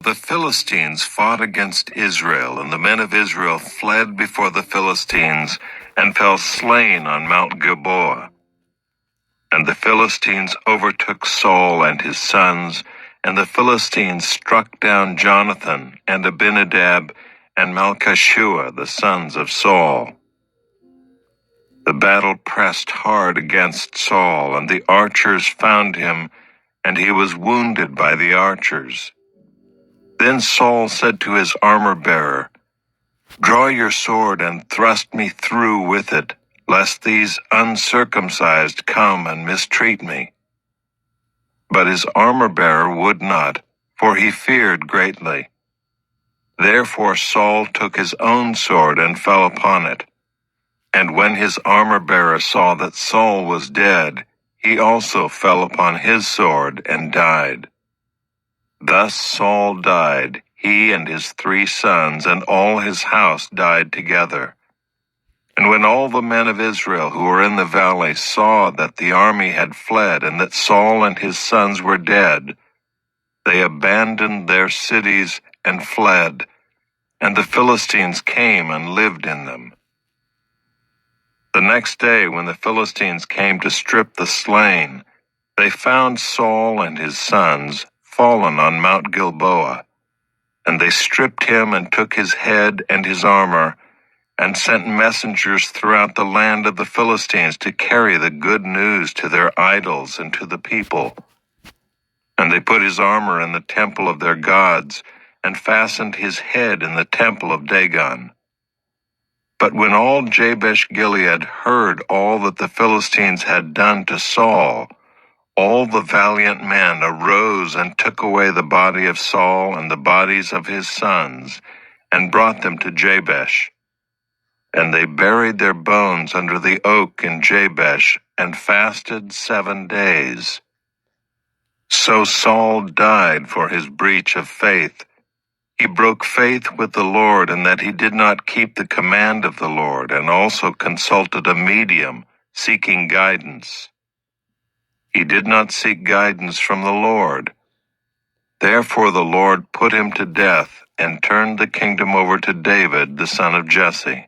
The Philistines fought against Israel, and the men of Israel fled before the Philistines and fell slain on Mount Gilboa. And the Philistines overtook Saul and his sons, and the Philistines struck down Jonathan and Abinadab and Malchishua, the sons of Saul. The battle pressed hard against Saul, and the archers found him, and he was wounded by the archers. Then Saul said to his armor-bearer, "Draw your sword and thrust me through with it, lest these uncircumcised come and mistreat me." But his armor-bearer would not, for he feared greatly. Therefore Saul took his own sword and fell upon it. And when his armor-bearer saw that Saul was dead, he also fell upon his sword and died. Thus Saul died, he and his 3 sons, and all his house died together. And when all the men of Israel who were in the valley saw that the army had fled and that Saul and his sons were dead, they abandoned their cities and fled, and the Philistines came and lived in them. The next day, when the Philistines came to strip the slain, they found Saul and his sons fallen on Mount Gilboa, and they stripped him and took his head and his armor, and sent messengers throughout the land of the Philistines to carry the good news to their idols and to the people. And they put his armor in the temple of their gods, and fastened his head in the temple of Dagon. But when all Jabesh-Gilead heard all that the Philistines had done to Saul, all the valiant men arose and took away the body of Saul and the bodies of his sons, and brought them to Jabesh. And they buried their bones under the oak in Jabesh, and fasted 7 days. So Saul died for his breach of faith. He broke faith with the Lord in that he did not keep the command of the Lord, and also consulted a medium, seeking guidance. He did not seek guidance from the Lord. Therefore the Lord put him to death and turned the kingdom over to David, the son of Jesse.